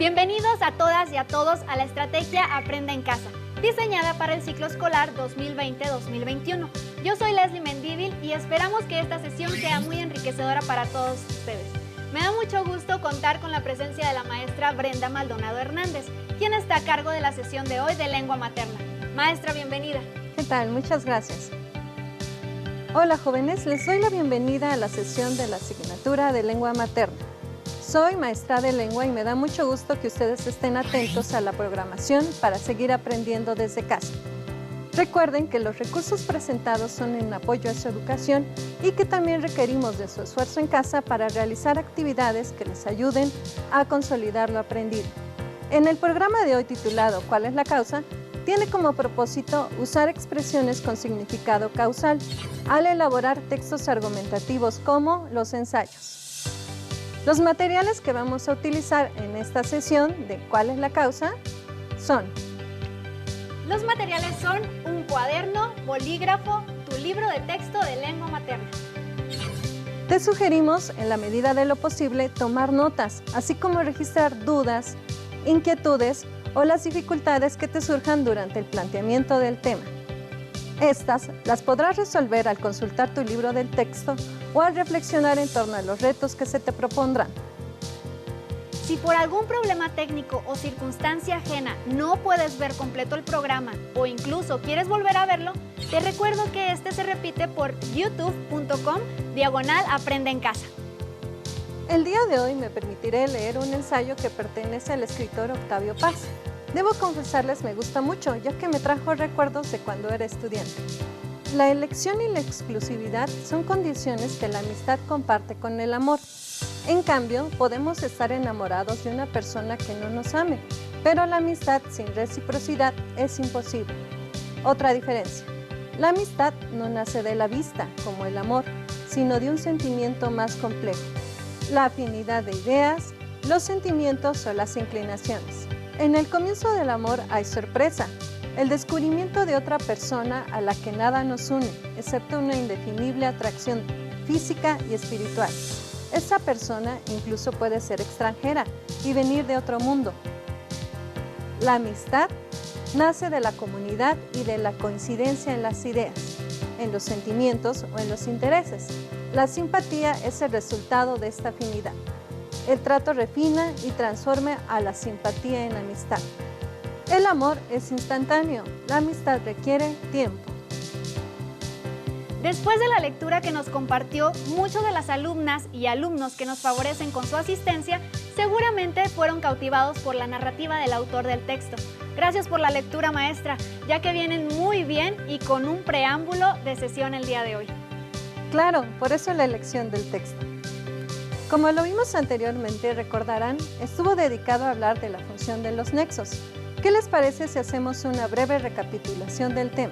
Bienvenidos a todas y a todos a la estrategia Aprenda en Casa, diseñada para el ciclo escolar 2020-2021. Yo soy Leslie Mendívil y esperamos que esta sesión sea muy enriquecedora para todos ustedes. Me da mucho gusto contar con la presencia de la maestra Brenda Maldonado Hernández, quien está a cargo de la sesión de hoy de lengua materna. Maestra, bienvenida. ¿Qué tal? Muchas gracias. Hola jóvenes, les doy la bienvenida a la sesión de la asignatura de lengua materna. Soy maestra de lengua y me da mucho gusto que ustedes estén atentos a la programación para seguir aprendiendo desde casa. Recuerden que los recursos presentados son en apoyo a su educación y que también requerimos de su esfuerzo en casa para realizar actividades que les ayuden a consolidar lo aprendido. En el programa de hoy titulado ¿Cuál es la causa?, tiene como propósito usar expresiones con significado causal al elaborar textos argumentativos como los ensayos. Los materiales que vamos a utilizar en esta sesión de ¿Cuál es la causa? Son: los materiales son un cuaderno, bolígrafo, tu libro de texto de lengua materna. Te sugerimos, en la medida de lo posible, tomar notas, así como registrar dudas, inquietudes o las dificultades que te surjan durante el planteamiento del tema. Estas las podrás resolver al consultar tu libro del texto o al reflexionar en torno a los retos que se te propondrán. Si por algún problema técnico o circunstancia ajena no puedes ver completo el programa o incluso quieres volver a verlo, te recuerdo que este se repite por youtube.com/Aprende en Casa. El día de hoy me permitiré leer un ensayo que pertenece al escritor Octavio Paz. Debo confesarles me gusta mucho, ya que me trajo recuerdos de cuando era estudiante. La elección y la exclusividad son condiciones que la amistad comparte con el amor. En cambio, podemos estar enamorados de una persona que no nos ame, pero la amistad sin reciprocidad es imposible. Otra diferencia: la amistad no nace de la vista, como el amor, sino de un sentimiento más complejo: la afinidad de ideas, los sentimientos o las inclinaciones. En el comienzo del amor hay sorpresa, el descubrimiento de otra persona a la que nada nos une, excepto una indefinible atracción física y espiritual. Esa persona incluso puede ser extranjera y venir de otro mundo. La amistad nace de la comunidad y de la coincidencia en las ideas, en los sentimientos o en los intereses. La simpatía es el resultado de esta afinidad. El trato refina y transforma a la simpatía en amistad. El amor es instantáneo, la amistad requiere tiempo. Después de la lectura que nos compartió, muchos de las alumnas y alumnos que nos favorecen con su asistencia seguramente fueron cautivados por la narrativa del autor del texto. Gracias por la lectura, maestra, ya que vienen muy bien y con un preámbulo de sesión el día de hoy. Claro, por eso la elección del texto. Como lo vimos anteriormente, recordarán, estuvo dedicado a hablar de la función de los nexos. ¿Qué les parece si hacemos una breve recapitulación del tema?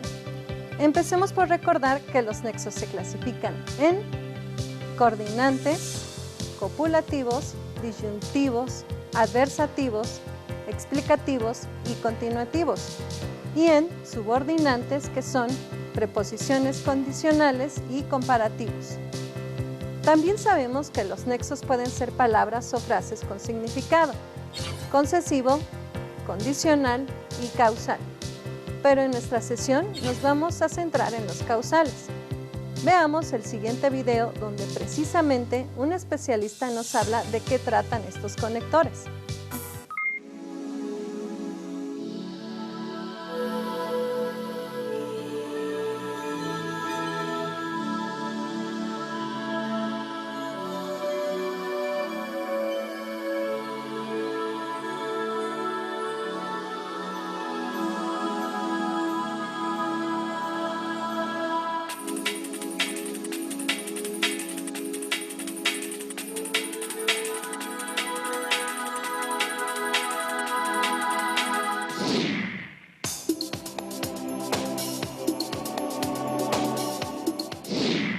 Empecemos por recordar que los nexos se clasifican en coordinantes, copulativos, disyuntivos, adversativos, explicativos y continuativos, y en subordinantes, que son preposiciones condicionales y comparativos. También sabemos que los nexos pueden ser palabras o frases con significado concesivo, condicional y causal. Pero en nuestra sesión nos vamos a centrar en los causales. Veamos el siguiente video donde precisamente un especialista nos habla de qué tratan estos conectores.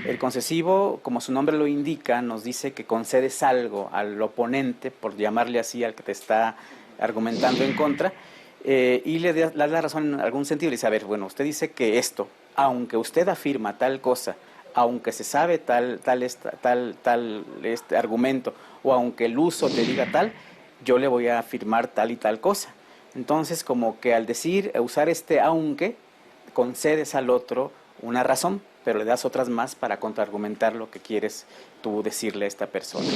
El concesivo, como su nombre lo indica, nos dice que concedes algo al oponente, por llamarle así al que te está argumentando en contra, y le das la razón en algún sentido. Le dice, a ver, bueno, usted dice que esto, aunque usted afirma tal cosa, aunque se sabe tal argumento, o aunque el uso te diga tal, yo le voy a afirmar tal y tal cosa. Entonces, como que al usar este aunque, concedes al otro una razón, pero le das otras más para contraargumentar lo que quieres tú decirle a esta persona.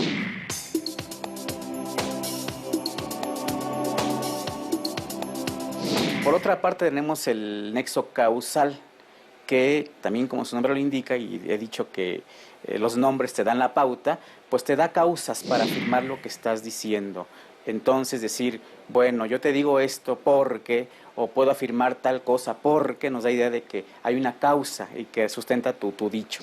Por otra parte tenemos el nexo causal, que también como su nombre lo indica, y he dicho que los nombres te dan la pauta, pues te da causas para afirmar lo que estás diciendo. Entonces decir, bueno, yo te digo esto porque, o puedo afirmar tal cosa porque, nos da idea de que hay una causa y que sustenta tu dicho.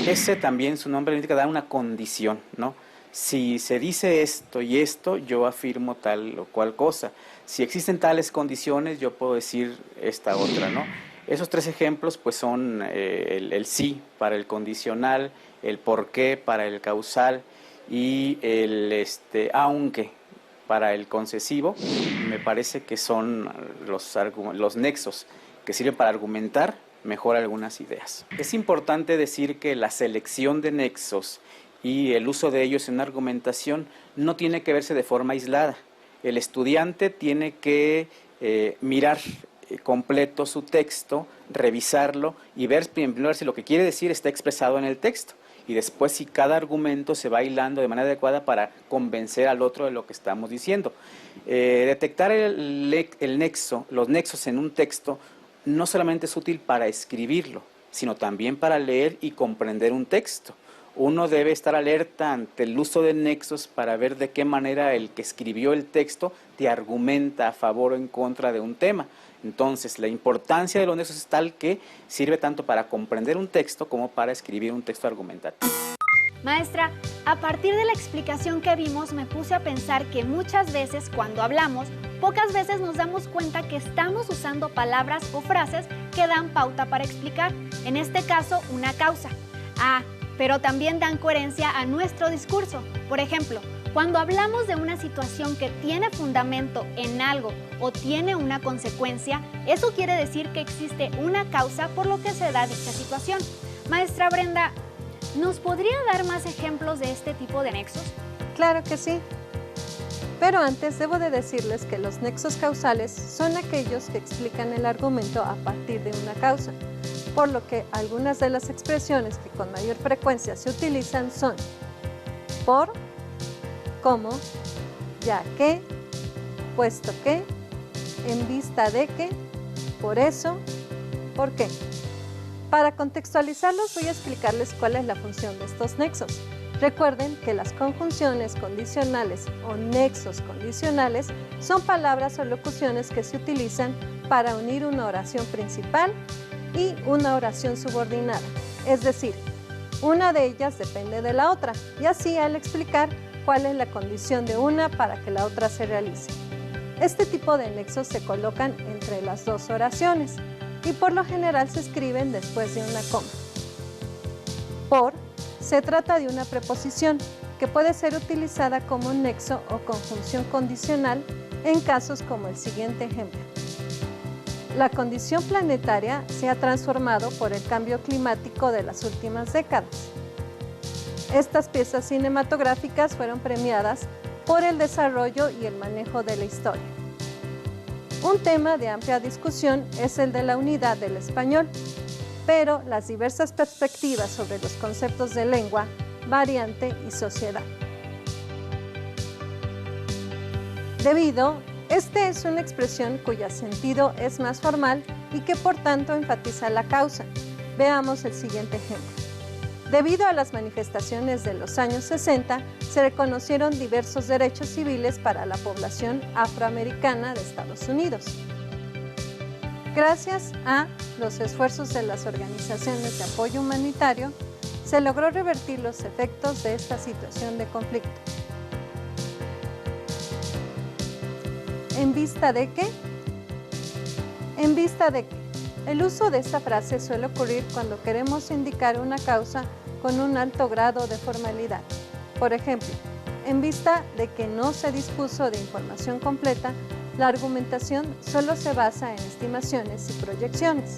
Ese también, su nombre indica, da una condición, ¿no? Si se dice esto y esto, yo afirmo tal o cual cosa. Si existen tales condiciones, yo puedo decir esta otra, ¿no? Esos tres ejemplos pues son el sí para el condicional, el por qué para el causal y el aunque para el concesivo. Me parece que son los nexos que sirven para argumentar mejor algunas ideas. Es importante decir que la selección de nexos y el uso de ellos en una argumentación no tiene que verse de forma aislada. El estudiante tiene que mirar completo su texto, revisarlo y ver primero si lo que quiere decir está expresado en el texto. Y después si cada argumento se va hilando de manera adecuada para convencer al otro de lo que estamos diciendo. Detectar los nexos en un texto no solamente es útil para escribirlo, sino también para leer y comprender un texto. Uno debe estar alerta ante el uso de nexos para ver de qué manera el que escribió el texto te argumenta a favor o en contra de un tema. Entonces, la importancia de los nexos es tal que sirve tanto para comprender un texto como para escribir un texto argumentativo. Maestra, a partir de la explicación que vimos, me puse a pensar que muchas veces cuando hablamos, pocas veces nos damos cuenta que estamos usando palabras o frases que dan pauta para explicar, en este caso, una causa. Pero también dan coherencia a nuestro discurso. Por ejemplo, cuando hablamos de una situación que tiene fundamento en algo o tiene una consecuencia, eso quiere decir que existe una causa por lo que se da dicha situación. Maestra Brenda, ¿nos podría dar más ejemplos de este tipo de nexos? Claro que sí. Pero antes debo de decirles que los nexos causales son aquellos que explican el argumento a partir de una causa, por lo que algunas de las expresiones que con mayor frecuencia se utilizan son por, como, ya que, puesto que, en vista de que, por eso, por qué. Para contextualizarlos voy a explicarles cuál es la función de estos nexos. Recuerden que las conjunciones condicionales o nexos condicionales son palabras o locuciones que se utilizan para unir una oración principal y una oración subordinada, es decir, una de ellas depende de la otra, y así al explicar cuál es la condición de una para que la otra se realice. Este tipo de nexos se colocan entre las dos oraciones y por lo general se escriben después de una coma. Por se trata de una preposición que puede ser utilizada como un nexo o conjunción condicional en casos como el siguiente ejemplo. La condición planetaria se ha transformado por el cambio climático de las últimas décadas. Estas piezas cinematográficas fueron premiadas por el desarrollo y el manejo de la historia. Un tema de amplia discusión es el de la unidad del español, pero las diversas perspectivas sobre los conceptos de lengua, variante y sociedad. Esta es una expresión cuyo sentido es más formal y que por tanto enfatiza la causa. Veamos el siguiente ejemplo. Debido a las manifestaciones de los años 60, se reconocieron diversos derechos civiles para la población afroamericana de Estados Unidos. Gracias a los esfuerzos de las organizaciones de apoyo humanitario, se logró revertir los efectos de esta situación de conflicto. ¿En vista de qué? En vista de que. El uso de esta frase suele ocurrir cuando queremos indicar una causa con un alto grado de formalidad. Por ejemplo, en vista de que no se dispuso de información completa, la argumentación solo se basa en estimaciones y proyecciones.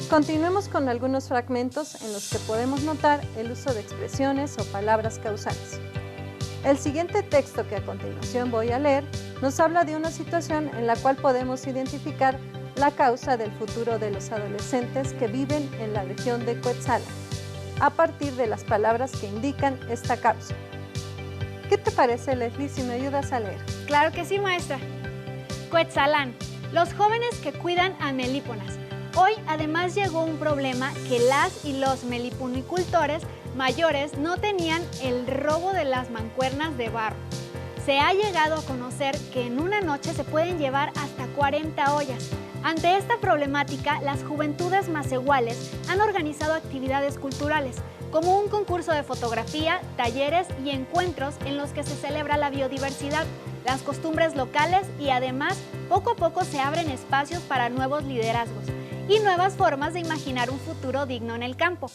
Continuemos con algunos fragmentos en los que podemos notar el uso de expresiones o palabras causales. El siguiente texto que a continuación voy a leer nos habla de una situación en la cual podemos identificar la causa del futuro de los adolescentes que viven en la región de Cuetzalan, a partir de las palabras que indican esta causa. ¿Qué te parece, Leslie, si me ayudas a leer? Claro que sí, maestra. Cuetzalan, los jóvenes que cuidan a melíponas. Hoy además llegó un problema que las y los meliponicultores mayores no tenían: el robo de las mancuernas de barro. Se ha llegado a conocer que en una noche se pueden llevar hasta 40 ollas. Ante esta problemática, las juventudes macehuales han organizado actividades culturales, como un concurso de fotografía, talleres y encuentros en los que se celebra la biodiversidad, las costumbres locales y además, poco a poco se abren espacios para nuevos liderazgos y nuevas formas de imaginar un futuro digno en el campo.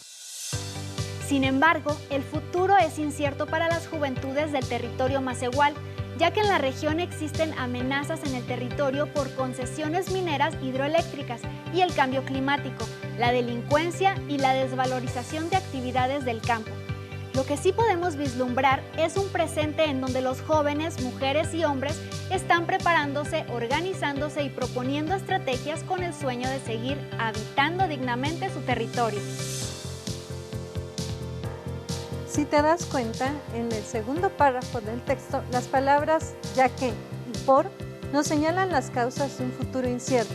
Sin embargo, el futuro es incierto para las juventudes del territorio macehual, ya que en la región existen amenazas en el territorio por concesiones mineras hidroeléctricas y el cambio climático, la delincuencia y la desvalorización de actividades del campo. Lo que sí podemos vislumbrar es un presente en donde los jóvenes, mujeres y hombres están preparándose, organizándose y proponiendo estrategias con el sueño de seguir habitando dignamente su territorio. Si te das cuenta, en el segundo párrafo del texto, las palabras ya que y por nos señalan las causas de un futuro incierto,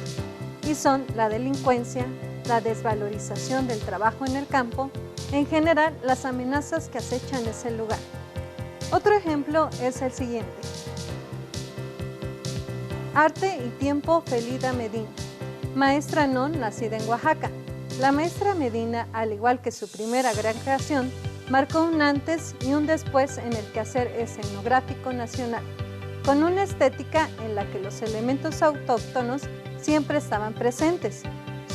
y son la delincuencia, la desvalorización del trabajo en el campo, en general las amenazas que acechan ese lugar. Otro ejemplo es el siguiente. Arte y tiempo, Felida Medina, maestra non nacida en Oaxaca. La maestra Medina, al igual que su primera gran creación, marcó un antes y un después en el quehacer escenográfico nacional, con una estética en la que los elementos autóctonos siempre estaban presentes.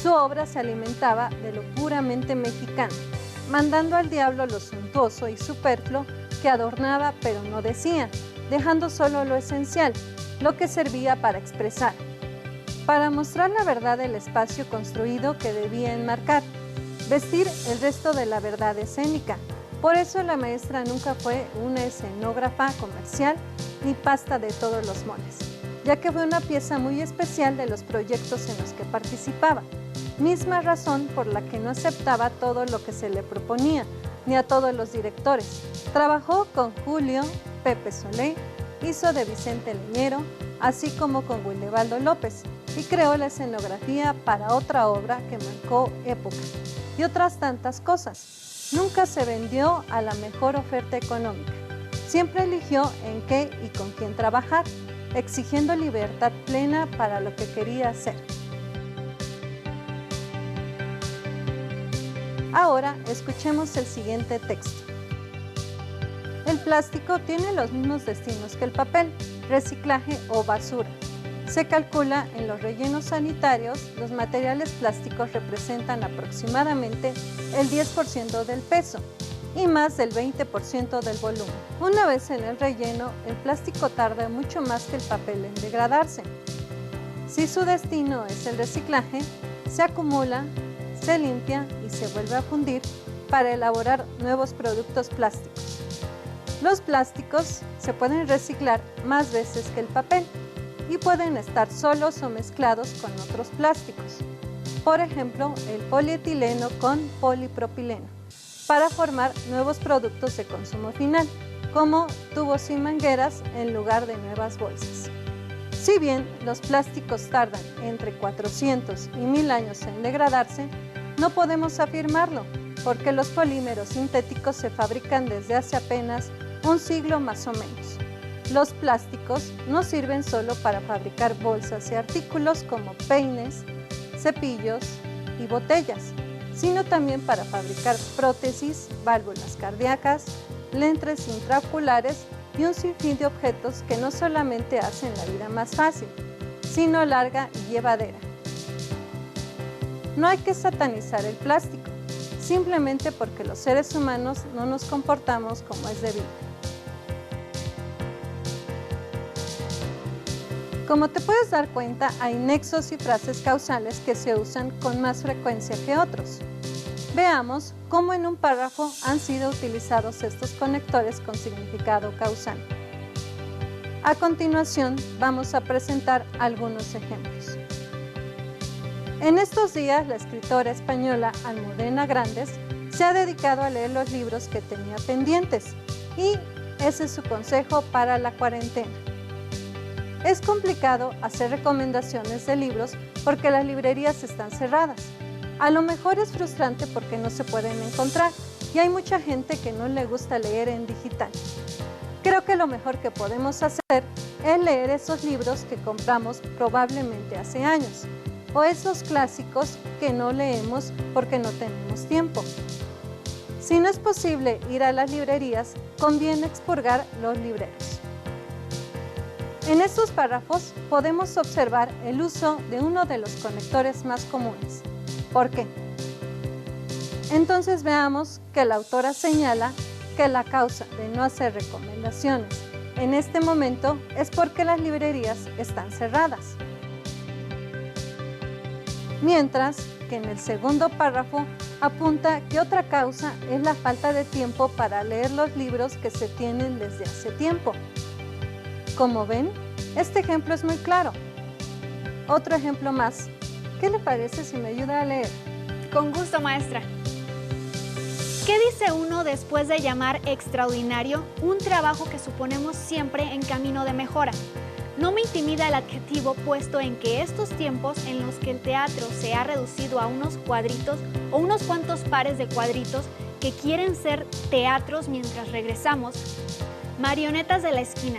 Su obra se alimentaba de lo puramente mexicano, mandando al diablo lo suntuoso y superfluo que adornaba pero no decía, dejando solo lo esencial, lo que servía para expresar, para mostrar la verdad del espacio construido que debía enmarcar, vestir el resto de la verdad escénica. Por eso la maestra nunca fue una escenógrafa comercial ni pasta de todos los moles, ya que fue una pieza muy especial de los proyectos en los que participaba, misma razón por la que no aceptaba todo lo que se le proponía, ni a todos los directores. Trabajó con Julio, Pepe Solé, hizo de Vicente Leñero, así como con Wildevaldo López, y creó la escenografía para otra obra que marcó época, y otras tantas cosas. Nunca se vendió a la mejor oferta económica. Siempre eligió en qué y con quién trabajar, exigiendo libertad plena para lo que quería hacer. Ahora escuchemos el siguiente texto. El plástico tiene los mismos destinos que el papel, reciclaje o basura. Se calcula en los rellenos sanitarios, los materiales plásticos representan aproximadamente el 10% del peso y más del 20% del volumen. Una vez en el relleno, el plástico tarda mucho más que el papel en degradarse. Si su destino es el reciclaje, se acumula, se limpia y se vuelve a fundir para elaborar nuevos productos plásticos. Los plásticos se pueden reciclar más veces que el papel y pueden estar solos o mezclados con otros plásticos. Por ejemplo, el polietileno con polipropileno, para formar nuevos productos de consumo final, como tubos y mangueras en lugar de nuevas bolsas. Si bien los plásticos tardan entre 400 y 1000 años en degradarse, no podemos afirmarlo, porque los polímeros sintéticos se fabrican desde hace apenas un siglo más o menos. Los plásticos no sirven solo para fabricar bolsas y artículos como peines, cepillos y botellas, sino también para fabricar prótesis, válvulas cardíacas, lentes intraoculares y un sinfín de objetos que no solamente hacen la vida más fácil, sino larga y llevadera. No hay que satanizar el plástico, simplemente porque los seres humanos no nos comportamos como es debido. Como te puedes dar cuenta, hay nexos y frases causales que se usan con más frecuencia que otros. Veamos cómo en un párrafo han sido utilizados estos conectores con significado causal. A continuación, vamos a presentar algunos ejemplos. En estos días, la escritora española Almudena Grandes se ha dedicado a leer los libros que tenía pendientes y ese es su consejo para la cuarentena. Es complicado hacer recomendaciones de libros porque las librerías están cerradas. A lo mejor es frustrante porque no se pueden encontrar y hay mucha gente que no le gusta leer en digital. Creo que lo mejor que podemos hacer es leer esos libros que compramos probablemente hace años o esos clásicos que no leemos porque no tenemos tiempo. Si no es posible ir a las librerías, conviene expurgar los libreros. En estos párrafos podemos observar el uso de uno de los conectores más comunes. ¿Por qué? Entonces veamos que la autora señala que la causa de no hacer recomendaciones en este momento es porque las librerías están cerradas. Mientras que en el segundo párrafo apunta que otra causa es la falta de tiempo para leer los libros que se tienen desde hace tiempo. Como ven, este ejemplo es muy claro. Otro ejemplo más. ¿Qué le parece si me ayuda a leer? Con gusto, maestra. ¿Qué dice uno después de llamar extraordinario un trabajo que suponemos siempre en camino de mejora? No me intimida el adjetivo puesto en que estos tiempos en los que el teatro se ha reducido a unos cuadritos o unos cuantos pares de cuadritos que quieren ser teatros mientras regresamos, marionetas de la esquina,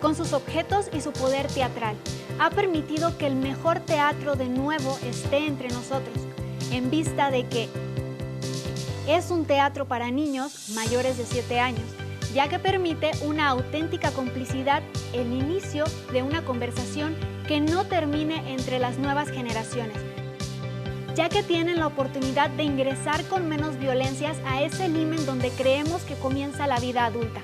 con sus objetos y su poder teatral, ha permitido que el mejor teatro de nuevo esté entre nosotros, en vista de que es un teatro para niños mayores de 7 años, ya que permite una auténtica complicidad, el inicio de una conversación que no termine entre las nuevas generaciones, ya que tienen la oportunidad de ingresar con menos violencias a ese limen donde creemos que comienza la vida adulta.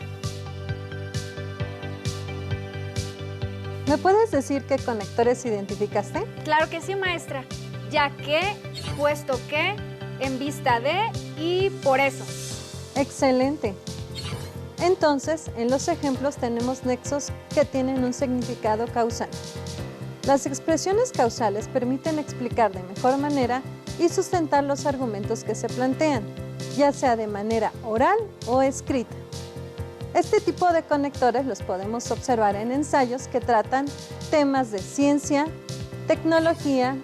¿Me puedes decir qué conectores identificaste? Claro que sí, maestra. Ya que, puesto que, en vista de y por eso. Excelente. Entonces, en los ejemplos tenemos nexos que tienen un significado causal. Las expresiones causales permiten explicar de mejor manera y sustentar los argumentos que se plantean, ya sea de manera oral o escrita. Este tipo de conectores los podemos observar en ensayos que tratan temas de ciencia, tecnología,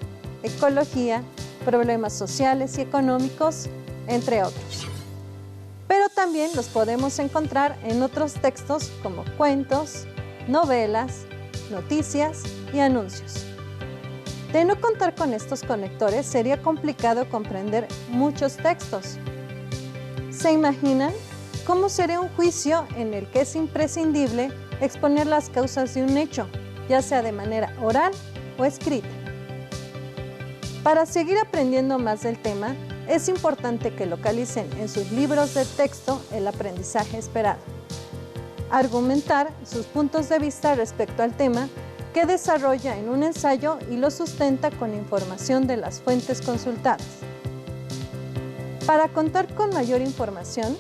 ecología, problemas sociales y económicos, entre otros. Pero también los podemos encontrar en otros textos como cuentos, novelas, noticias y anuncios. De no contar con estos conectores, sería complicado comprender muchos textos. ¿Se imaginan cómo sería un juicio en el que es imprescindible exponer las causas de un hecho, ya sea de manera oral o escrita? Para seguir aprendiendo más del tema, es importante que localicen en sus libros de texto el aprendizaje esperado. Argumentar sus puntos de vista respecto al tema que desarrolla en un ensayo y lo sustenta con información de las fuentes consultadas. Para contar con mayor información,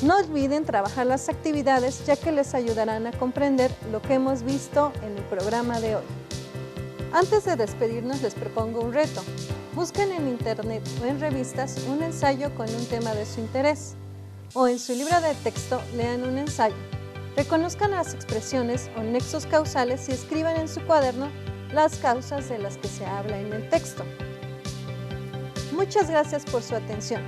no olviden trabajar las actividades ya que les ayudarán a comprender lo que hemos visto en el programa de hoy. Antes de despedirnos les propongo un reto. Busquen en internet o en revistas un ensayo con un tema de su interés o en su libro de texto lean un ensayo. Reconozcan las expresiones o nexos causales y escriban en su cuaderno las causas de las que se habla en el texto. Muchas gracias por su atención.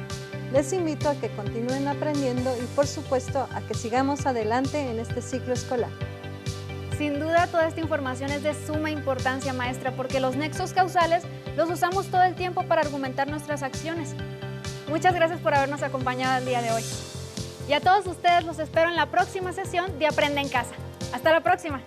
Les invito a que continúen aprendiendo y por supuesto a que sigamos adelante en este ciclo escolar. Sin duda, toda esta información es de suma importancia, maestra, porque los nexos causales los usamos todo el tiempo para argumentar nuestras acciones. Muchas gracias por habernos acompañado el día de hoy. Y a todos ustedes los espero en la próxima sesión de Aprende en Casa. ¡Hasta la próxima!